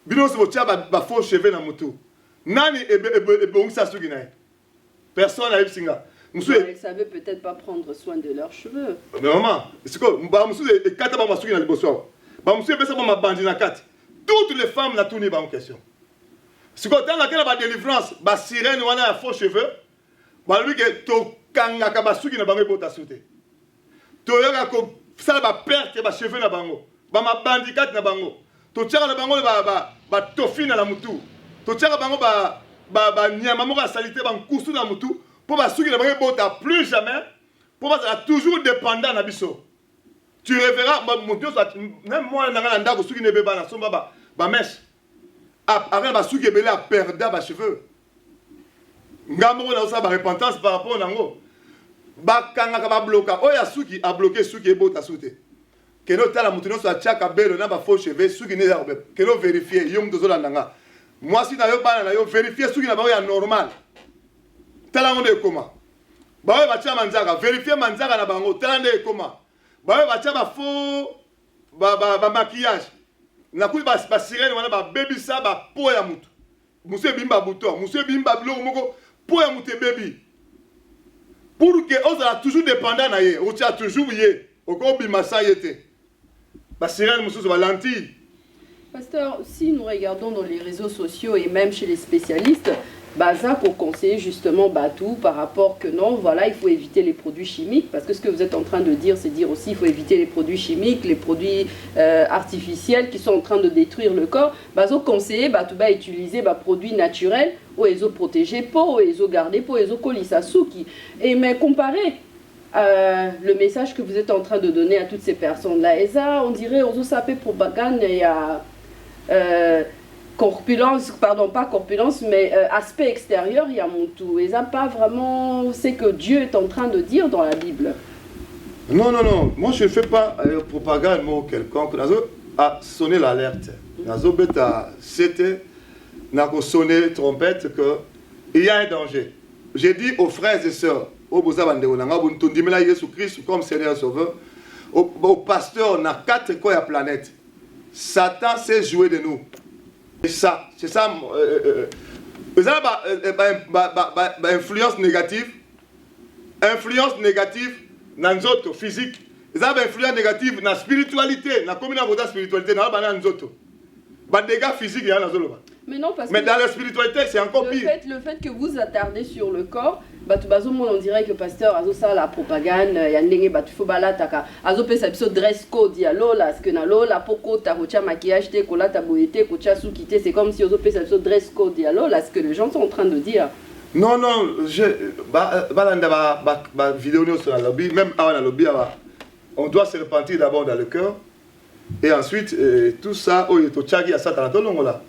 Bino se botia ba faux cheveux na mutu. Nani ebongisa suki na. Personne n'a singa. Ils ne savaient peut-être pas prendre soin de leurs cheveux. Mais maman, c'est quoi ba musu e kata ba masuki na liboso. Ba musu e pesa ba bandi na kati. Toutes les femmes na tuni ba question. C'est quoi dans laquelle ba délivrance, ba sirène wana a faux cheveux. Ba lui que to kanga ka basuki na bango bota sute. To yoka ko sala ba perte ba cheveux na bango. Ba ma bandikat na bango. To tchaka na bango ba tofi na la mutu. To tchaka bango ba nyama moko salité ba nkusu na mutu pour basuki na bango bota plus jamais pour ba toujours dépendant na biso. Tu reverras mutu même moi na ndako suki ne beba na somba ba mèche. Après basuki belé a perda ba cheveux. Ngambo na osa ba repentance par rapport nango. Ba kanga ka ba bloka. Oya suki a bloqué suki ebota sute. Keno tala mutuno so achaka belo na ba faux cheveux suki ne ya obe. Keno vérifier yom tozola nanga. Moi si na yo bana na yo vérifier suki na ba ya normal. Tala ngonde ekoma. Ba yo ba tia manzaka vérifier manzaka na bango tala nde ekoma. Ba yo ba tia ba faux ba maquillage. Na kuli ba sirène wana ba baby sa ba po ya mutu. Monsieur bimba bouton, monsieur bimba bloko moko pour ya mutu baby. Pour que on soit toujours dépendant na ye, on tient toujours ye. Oko bima sa yete. Ba sirène musu ba lentille. Pasteur, si nous regardons dans les réseaux sociaux et même chez les spécialistes, ça pour conseiller justement tout par rapport que non, voilà, il faut éviter les produits chimiques, parce que ce que vous êtes en train de dire, c'est dire aussi il faut éviter les produits chimiques, les produits artificiels qui sont en train de détruire le corps. So conseiller utiliser produits naturels ou ils ont protégé pour ils ont gardé pour ils ont colisasuki. Et mais comparé le message que vous êtes en train de donner à toutes ces personnes là, et ça on dirait aux sapé propagande il y a corpulence, pardon, pas corpulence, mais aspect extérieur, il y a mon tout. Et ça, pas vraiment ce que Dieu est en train de dire dans la Bible. Non, non, non. Moi, je ne fais pas propagande mot quelconque. Nazo a sonné l'alerte. Nazo beta, c'était, n'a sonné trompette qu'il y a un danger. J'ai dit aux frères et sœurs, au Jésus-Christ comme Seigneur Sauveur, au pasteur, on a 4 coins à planète. Satan s'est joué de nous. C'est ça, influence négative dans nos autres physique. Ils ont influence négative dans la spiritualité, dans la communauté de la spiritualité, dans nos autres. Les dégâts physiques, il y a dans mais non, parce mais que dans la spiritualité, c'est encore pire. Le fait que vous attardez sur le corps, Batu bazomona on dirait que pasteur azo ça la propagande ya ndenge batu fo balataka azo pesa biso dress code ya lola parce que na lola poko ta kocha maquillage te kolata boyete kocha suki te, c'est comme si azo pesa biso dress code ya lola, ce que les gens sont en train de dire. Non, vidéo sur la lobby, même avant la lobby, on doit se repentir d'abord dans le cœur et ensuite tout ça au tchagi à Satan tout le monde là.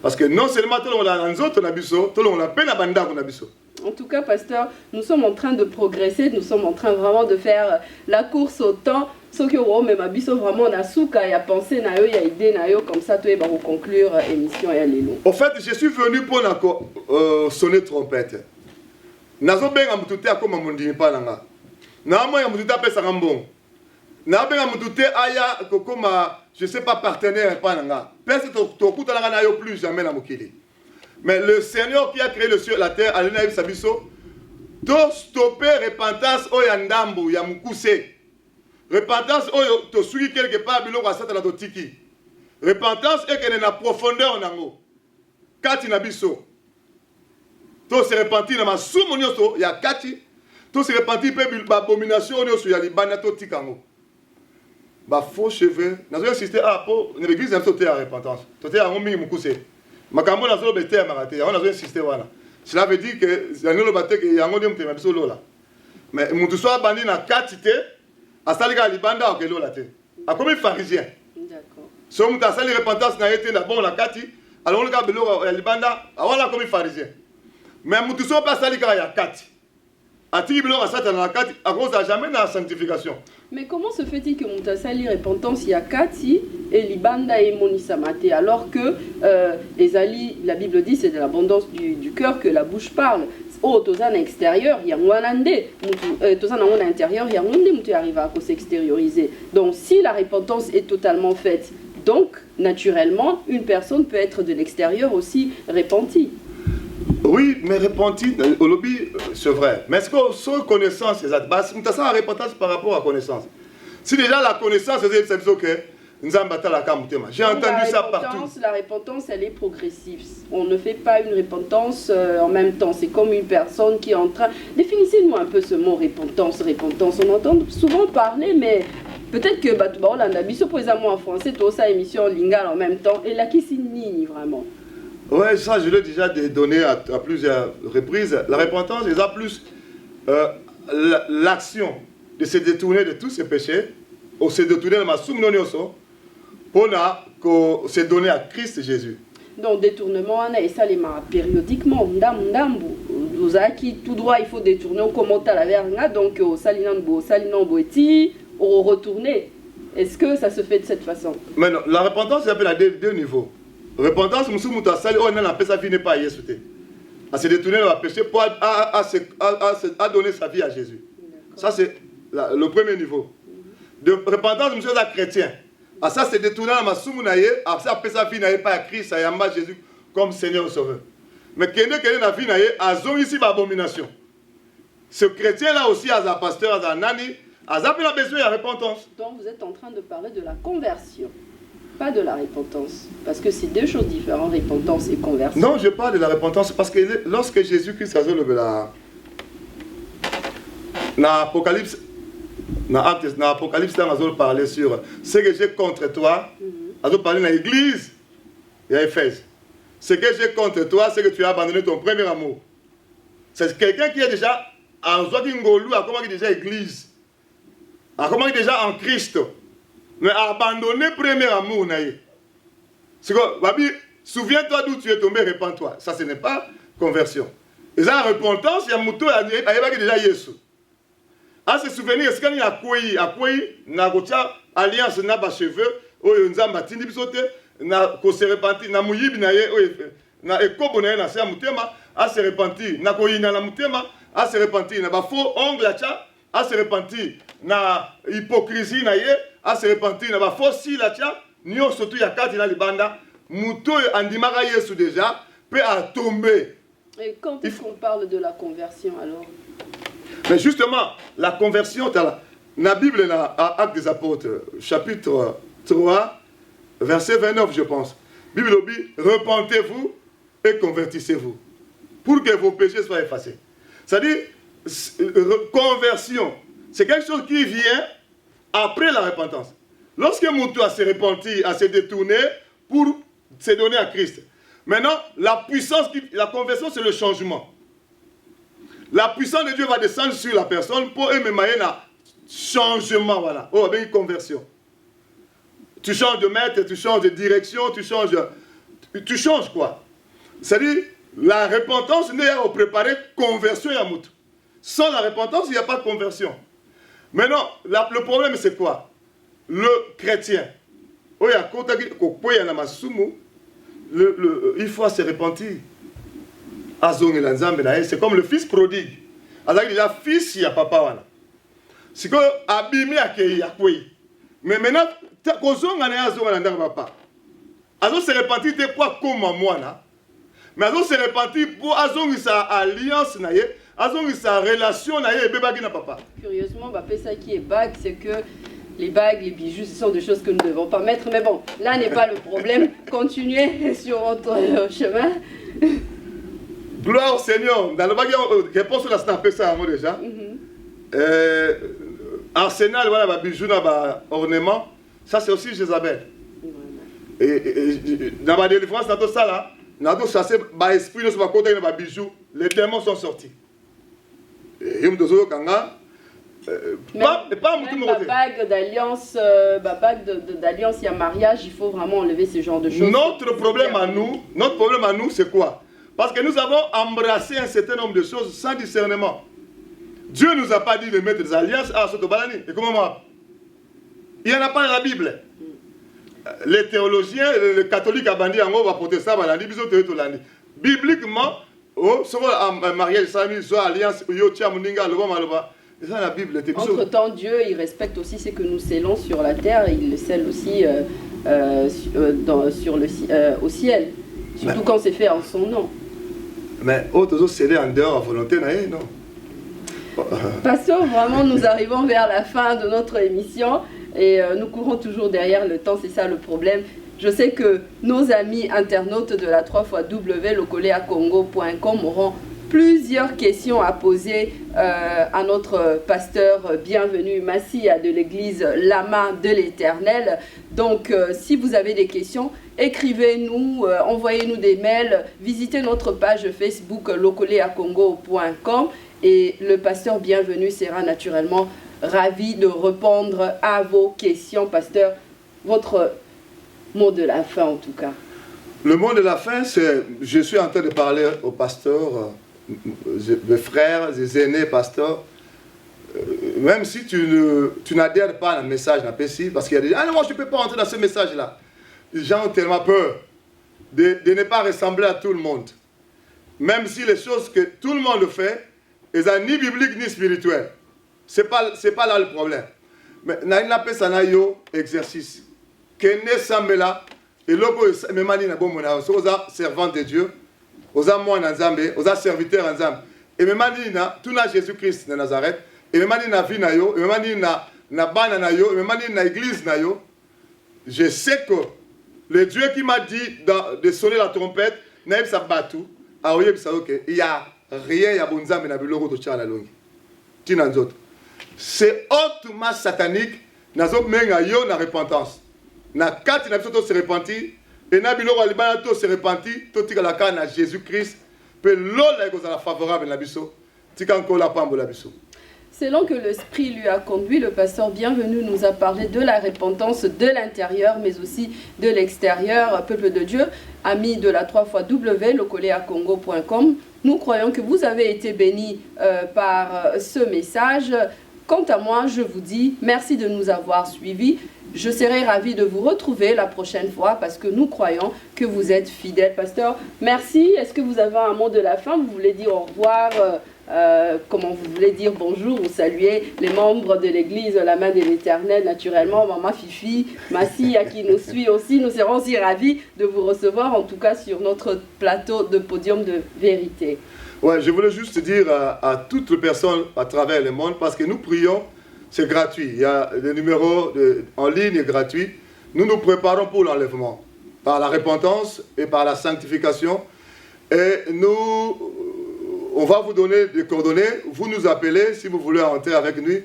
Parce que non seulement tout le monde là, nous autres on a biso, tout le monde a peine à banda qu'on a biso. En tout cas, pasteur, nous sommes en train de progresser, nous sommes en train vraiment de faire la course au temps. Ce que vous même abisso vraiment na souka, il y a pensé na yo, il y a idée na yo, comme ça tu vas conclure l'émission et aller long. En fait, je suis venu pour sonner trompette. Nazo benga mutute akoma mundini palanga. Na mo ya mutute apesa ngambon. Na benga mutute aya kokoma je sais pas partenaire palanga. Pèse to kutana na yo plus jamais na mokili. Mais le Seigneur qui a créé le ciel et la terre, Alena Yves Sabiso, doit stopper repentance oya ndambu ya mukuse. Repentance oyo to suki quelque part biloko asata na totiki. Repentance est que na profondeur nango. Kati na biso. To se repentir na masumu nyoso ya kati. To se repentir pe abomination nyoso ya libana to tikango. Ba faux cheveux. Nazo insister pour l'église na sauter à repentance. Sauter à ngomi mukuse. Makambo na zo bete ya marate. On a insister wana. Cela veut dire que yango bate que yango de mutema biso lola. Mais mutu so abandi na kati te. Asalika libanda okelo la te. A comme pharisien. D'accord. Si on a sali repentance na été na bon la kati, alors on a belo libanda, awala comme pharisien. Mais mutu so pas salika ya kati. Ati belo asata na kati, à cause à jamais na sanctification. Mais comment se fait-il que Montasali repentance y a kati et libanda et monisamate alors que les ali, la Bible dit c'est de l'abondance du cœur que la bouche parle. Oh, tozan à extérieur, il y a un tozan à intérieur, il y a un qui arrive à s'extérioriser. Donc si la repentance est totalement faite, donc naturellement une personne peut être de l'extérieur aussi repentie. Oui, mais repenti, au lobby, c'est vrai. Mais est-ce que sans connaissance, c'est ça? Ça repentance par rapport à connaissance. Si déjà la connaissance, c'est ok. J'ai entendu ça partout. La repentance, elle est progressive. On ne fait pas une repentance en même temps. C'est comme une personne qui est en train... Définissez-nous un peu ce mot repentance. Repentance, on entend souvent parler, mais peut-être que en français, tout ça, émission lingale en même temps. Et là, qui signifie vraiment? Oui, ça, je l'ai déjà donné à plusieurs reprises. La repentance, c'est plus l'action de se détourner de tous ces péchés, ou se détourner de ma soumnonioso, pour se donner à Christ Jésus. Donc, détournement, et ça, les périodiquement, vous avez qui tout droit, il faut détourner, on commente à la verga, donc au salinambo, au retourner. Est-ce que ça se fait de cette façon? Mais non, la repentance, c'est à deux niveaux. Repentance, on a sa vie n'est pas à se détourner de la péché pour à donner sa vie à Jésus. Ça, c'est le premier niveau. De repentance, monsieur, est chrétien. À ça, c'est détourner la masumunaye, à ça, sa vie n'est pas à Christ, à Yamba Jésus comme Seigneur Sauveur. Mais quelqu'un qui a la vie n'est pas à ici l'abomination. Ce chrétien-là aussi, à un pasteur, à un nani, à ça, il a besoin de la repentance. Donc, vous êtes en train de parler de la conversion. Pas de la repentance, parce que c'est deux choses différentes, repentance et conversion. Non, je parle de la repentance parce que lorsque Jésus-Christ a levé l'Apocalypse, dans l'Apocalypse, on a parlé sur ce que j'ai contre toi, on a parlé dans l'église et à Éphèse. Ce que j'ai contre toi, c'est que tu as abandonné ton premier amour. C'est quelqu'un qui est déjà en Zoakingolou, a comment déjà église, a comment déjà en Christ. Mais abandonner premier amour, c'est quoi? Babi, souviens-toi d'où tu es tombé, répands-toi. Ça, ce n'est pas conversion. Et ça, la repentance, il y a mouton, il y a déjà Yesu. À se souvenir, est-ce qu'il y a quoi? Na gocha alliance na ba cheveux, oyo nzamba tindi bisote, na ko se repentir, na muyibi na ye, na ekobo na ye na se mutema, à se repentir, na ko yina na mutema, à se repentir, na ba faux ongle acha, à se repentir, na hypocrisie na ye, à se repentir, na ba faux si la tia, nyo surtout ya kati na libanda, muto andimaka Yesu déjà, peut à tomber. Et quand est-ce qu'on parle de la conversion alors? Mais justement, la conversion, dans la Bible, dans Actes des Apôtres, chapitre 3, verset 29, je pense. Bible dit, repentez-vous et convertissez-vous, pour que vos péchés soient effacés. C'est-à-dire, conversion, c'est quelque chose qui vient après la repentance. Lorsque Moutou a se repenti, a se détourné pour se donner à Christ. Maintenant, la puissance, la conversion, c'est le changement. La puissance de Dieu va descendre sur la personne pour émailler un changement, voilà. Oh, une conversion. Tu changes de maître, tu changes de direction, tu changes quoi? C'est-à-dire, la repentance n'est pas préparée conversion à Moutou. Sans la repentance, il n'y a pas de conversion. Maintenant, le problème, c'est quoi? Le chrétien. Il faut se repentir. C'est comme le fils prodigue. Alors, il a fils, il y a papa. C'est que abîmé à qui mais maintenant, quand on a papa, alors se repentir de quoi comme moi là? Mais alors se repentir pour sa alliance sa relation na papa. Curieusement, ça qui est bague, c'est que les bagues, les bijoux, ce sont des choses que nous ne devons pas mettre. Mais bon, là n'est pas le problème. Continuez sur votre chemin. Gloire au Seigneur. Dans le bague, réponse à la snapper ça moi déjà. Arsenal, voilà, bijoux, ornement. Ça c'est aussi Jézabel. Et dans la délivrance, dans tout ça là, dans tout ça, c'est l'esprit de ce côté de bijoux. Les démons sont sortis. Et il me kanga. Pas ma bague d'alliance, il y a mariage, il faut vraiment enlever ce genre de choses. Notre problème à nous, c'est quoi? Parce que nous avons embrassé un certain nombre de choses sans discernement. Dieu ne nous a pas dit de mettre des alliances à Sotobalani. Et comment? Il n'y en a pas dans la Bible. Les théologiens, les catholiques abandonnés en haut, va porter ça, bibliquement, soit mariage, soit alliance, c'est ça la Bible. Entre-temps, Dieu, il respecte aussi ce que nous scellons sur la terre, et il le scelle aussi au ciel. Surtout quand c'est fait en son nom. Mais autres scellés en dehors à volonté, non. Pasteur, vraiment, nous arrivons vers la fin de notre émission et nous courons toujours derrière le temps, c'est ça le problème. Je sais que nos amis internautes de la 3xW, locoleacongo.com, auront plusieurs questions à poser à notre pasteur bienvenu Massia de l'église La Main de l'Éternel. Donc, si vous avez des questions, écrivez-nous, envoyez-nous des mails, visitez notre page Facebook locoleacongo.com et le pasteur bienvenu sera naturellement ravi de répondre à vos questions. Pasteur, votre mot de la fin en tout cas. Le mot de la fin, c'est, je suis en train de parler aux pasteurs, mes frères, les aînés pasteurs, même si tu n'adhères pas à un message d'un PSI, parce qu'il y a des gens, ah non, moi je ne peux pas entrer dans ce message-là. Les gens ont tellement peur de ne pas ressembler à tout le monde. Même si les choses que tout le monde fait, elles sont ni bibliques ni spirituelles. Ce n'est pas là le problème. Mais il y a un exercice. Kene Sambela, et logo, même si on est servant de Dieu, on est moi en Zambé, on est serviteur en Zambé. Et même si on a Jésus-Christ de Nazareth, et même si on a vie, et même si on a ban, et même si on a église, je sais que le Dieu qui m'a dit de sonner la trompette, il y a rien, il y a bon Zambé, il y a la longue. C'est hautement satanique, il y a une repentance. Na kati na biso to se repenti et na biloko alibana to se repenti to tika la kana Jésus-Christ pe lola ekozala favorable na biso tika nkola pambola biso. Selon que l'Esprit lui a conduit, le pasteur bienvenu nous a parlé de la repentance de l'intérieur, mais aussi de l'extérieur. Peuple de Dieu, amis de la 3xW, locoleacongo.com, nous croyons que vous avez été bénis par ce message. Quant à moi, je vous dis merci de nous avoir suivis. Je serai ravi de vous retrouver la prochaine fois parce que nous croyons que vous êtes fidèles. Pasteur, merci. Est-ce que vous avez un mot de la fin? Vous voulez dire au revoir? Comment vous voulez dire bonjour ou saluer les membres de l'église La Main de l'Éternel, naturellement, Maman Fifi, Massia qui nous suit aussi. Nous serons aussi ravis de vous recevoir, en tout cas sur notre plateau de podium de vérité. Ouais, je voulais juste dire à toutes les personnes à travers le monde, parce que nous prions, c'est gratuit. Il y a des numéros en ligne gratuits. Nous nous préparons pour l'enlèvement, par la repentance et par la sanctification. Et nous, on va vous donner des coordonnées. Vous nous appelez si vous voulez entrer avec nous.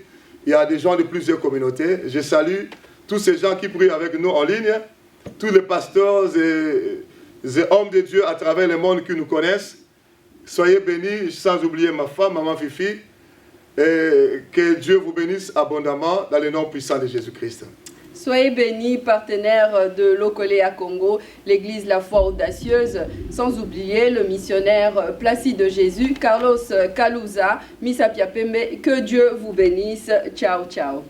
Il y a des gens de plusieurs communautés. Je salue tous ces gens qui prient avec nous en ligne, tous les pasteurs et hommes de Dieu à travers le monde qui nous connaissent. Soyez bénis, sans oublier ma femme, maman Fifi, et que Dieu vous bénisse abondamment dans le nom puissant de Jésus-Christ. Soyez bénis, partenaires de l'Okolé à Congo, l'église La Foi Audacieuse, sans oublier le missionnaire Placide Jésus, Carlos Kalouza, Missa Piapembe. Que Dieu vous bénisse. Ciao, ciao.